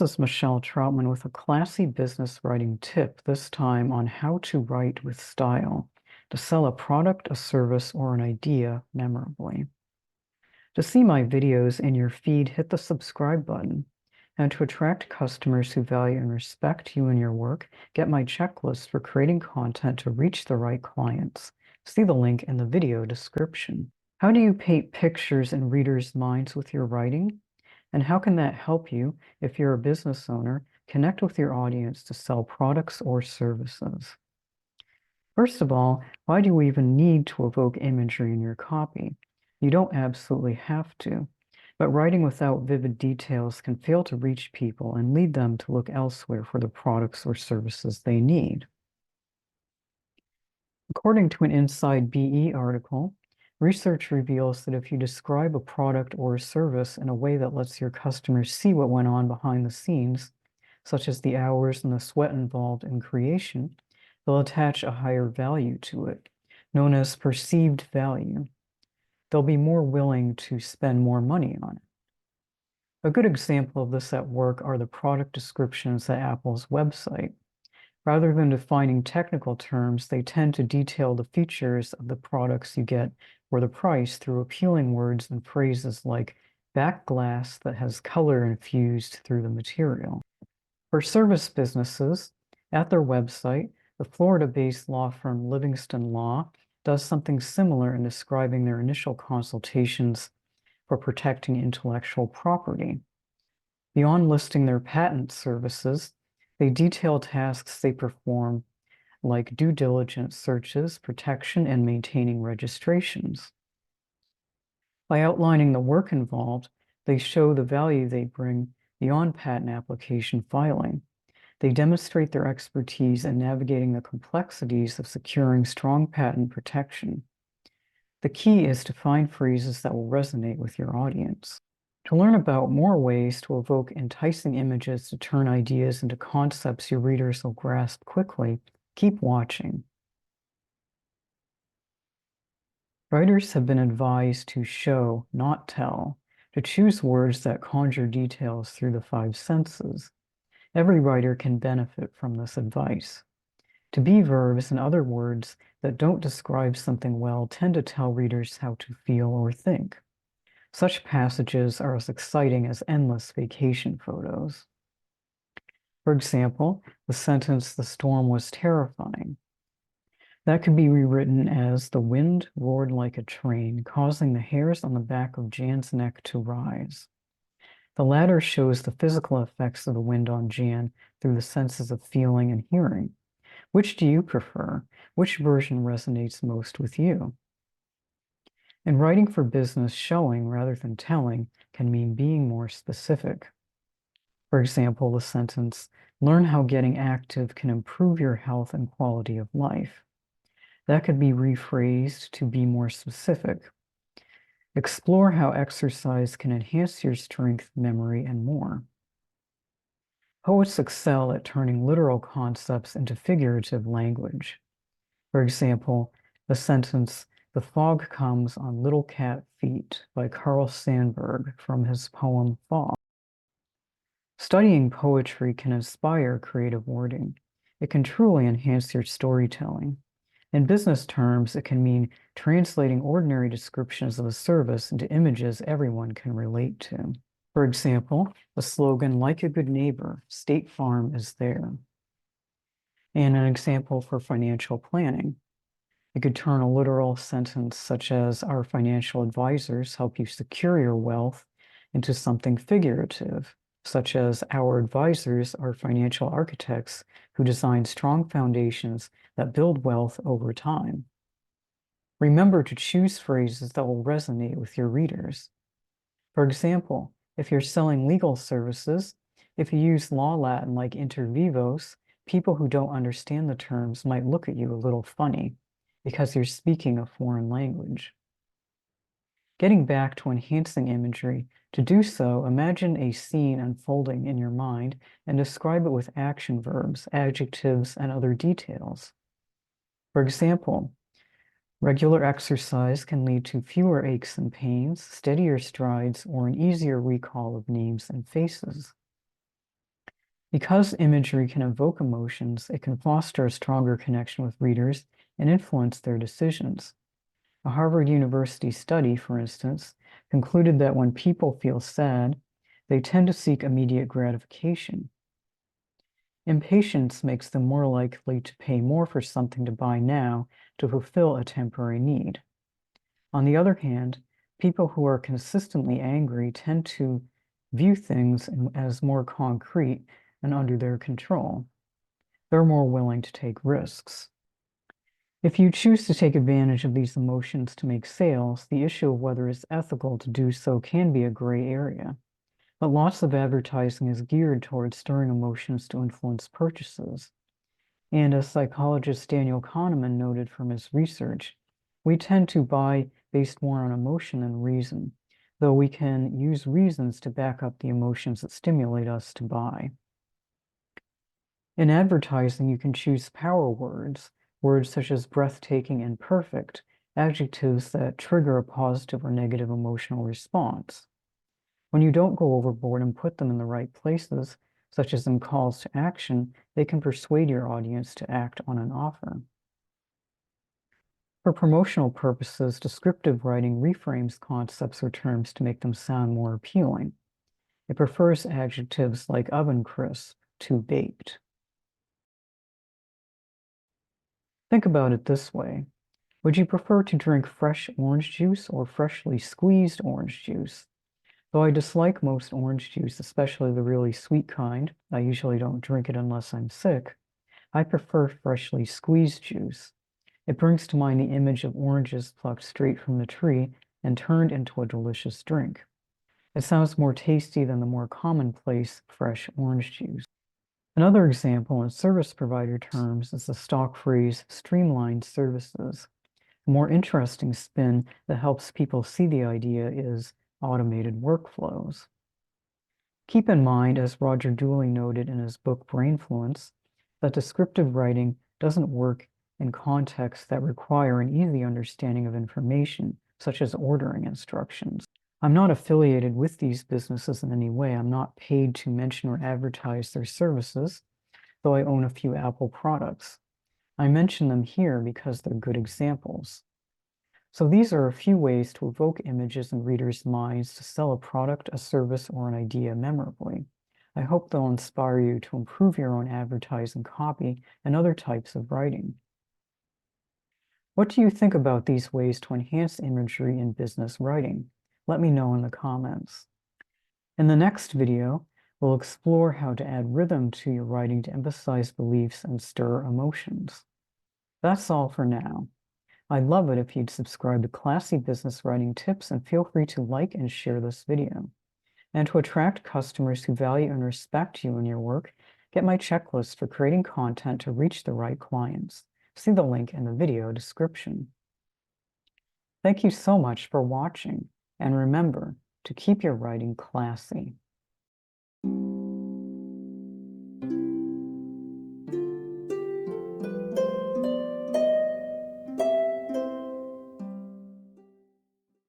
This is Michelle Troutman with a classy business writing tip, this time on how to write with style to sell a product, a service, or an idea memorably. To see my videos in your feed, hit the subscribe button. And to attract customers who value and respect you and your work, get my checklist for creating content to reach the right clients. See the link in the video description. How do you paint pictures in readers' minds with your writing? And how can that help you, if you're a business owner, connect with your audience to sell products or services? First of all, why do you even need to evoke imagery in your copy? You don't absolutely have to, but writing without vivid details can fail to reach people and lead them to look elsewhere for the products or services they need. According to an Inside BE article, research reveals that if you describe a product or a service in a way that lets your customers see what went on behind the scenes, such as the hours and the sweat involved in creation, they'll attach a higher value to it, known as perceived value. They'll be more willing to spend more money on it. A good example of this at work are the product descriptions at Apple's website. Rather than defining technical terms, they tend to detail the features of the products you get or the price through appealing words and phrases like back glass that has color infused through the material. For service businesses, at their website, the Florida-based law firm Livingston Law does something similar in describing their initial consultations for protecting intellectual property. Beyond listing their patent services, they detail tasks they perform, like due diligence searches, protection, and maintaining registrations. By outlining the work involved, they show the value they bring beyond patent application filing. They demonstrate their expertise in navigating the complexities of securing strong patent protection. The key is to find phrases that will resonate with your audience. To learn about more ways to evoke enticing images to turn ideas into concepts your readers will grasp quickly, keep watching. Writers have been advised to show, not tell, to choose words that conjure details through the five senses. Every writer can benefit from this advice. To be verbs and other words that don't describe something well tend to tell readers how to feel or think. Such passages are as exciting as endless vacation photos. For example, the sentence, "The storm was terrifying." That could be rewritten as, "The wind roared like a train, causing the hairs on the back of Jan's neck to rise." The latter shows the physical effects of the wind on Jan through the senses of feeling and hearing. Which do you prefer? Which version resonates most with you? In writing for business, showing rather than telling can mean being more specific. For example, the sentence, "Learn how getting active can improve your health and quality of life." That could be rephrased to be more specific. Explore how exercise can enhance your strength, memory, and more. Poets excel at turning literal concepts into figurative language. For example, the sentence, "The fog comes on little cat feet" by Carl Sandburg from his poem Fog. Studying poetry can inspire creative wording. It can truly enhance your storytelling. In business terms, it can mean translating ordinary descriptions of a service into images everyone can relate to. For example, the slogan, "Like a good neighbor, State Farm is there." And an example for financial planning. You could turn a literal sentence such as, "Our financial advisors help you secure your wealth," into something figurative, such as, "Our advisors are financial architects who design strong foundations that build wealth over time." Remember to choose phrases that will resonate with your readers. For example, if you're selling legal services, if you use law Latin like inter vivos, people who don't understand the terms might look at you a little funny, because you're speaking a foreign language. Getting back to enhancing imagery, to do so, imagine a scene unfolding in your mind and describe it with action verbs, adjectives, and other details. For example, regular exercise can lead to fewer aches and pains, steadier strides, or an easier recall of names and faces. Because imagery can evoke emotions, it can foster a stronger connection with readers and influence their decisions. A Harvard University study, for instance, concluded that when people feel sad, they tend to seek immediate gratification. Impatience makes them more likely to pay more for something to buy now to fulfill a temporary need. On the other hand, people who are consistently angry tend to view things as more concrete and under their control. They're more willing to take risks. If you choose to take advantage of these emotions to make sales, the issue of whether it's ethical to do so can be a gray area. But lots of advertising is geared towards stirring emotions to influence purchases. And as psychologist Daniel Kahneman noted from his research, we tend to buy based more on emotion than reason, though we can use reasons to back up the emotions that stimulate us to buy. In advertising, you can choose power words, words such as breathtaking and perfect, adjectives that trigger a positive or negative emotional response. When you don't go overboard and put them in the right places, such as in calls to action, they can persuade your audience to act on an offer. For promotional purposes, descriptive writing reframes concepts or terms to make them sound more appealing. It prefers adjectives like oven crisp to baked. Think about it this way. Would you prefer to drink fresh orange juice or freshly squeezed orange juice? Though I dislike most orange juice, especially the really sweet kind, I usually don't drink it unless I'm sick, I prefer freshly squeezed juice. It brings to mind the image of oranges plucked straight from the tree and turned into a delicious drink. It sounds more tasty than the more commonplace fresh orange juice. Another example in service provider terms is the stock phrase streamlined services. A more interesting spin that helps people see the idea is automated workflows. Keep in mind, as Roger Dooley noted in his book Brainfluence, that descriptive writing doesn't work in contexts that require an easy understanding of information, such as ordering instructions. I'm not affiliated with these businesses in any way. I'm not paid to mention or advertise their services, though I own a few Apple products. I mention them here because they're good examples. So these are a few ways to evoke images in readers' minds to sell a product, a service, or an idea memorably. I hope they'll inspire you to improve your own advertising copy and other types of writing. What do you think about these ways to enhance imagery in business writing? Let me know in the comments. In the next video, we'll explore how to add rhythm to your writing to emphasize beliefs and stir emotions. That's all for now. I'd love it if you'd subscribe to Classy Business Writing Tips and feel free to like and share this video. And to attract customers who value and respect you and your work, get my checklist for creating content to reach the right clients. See the link in the video description. Thank you so much for watching, and remember to keep your writing classy.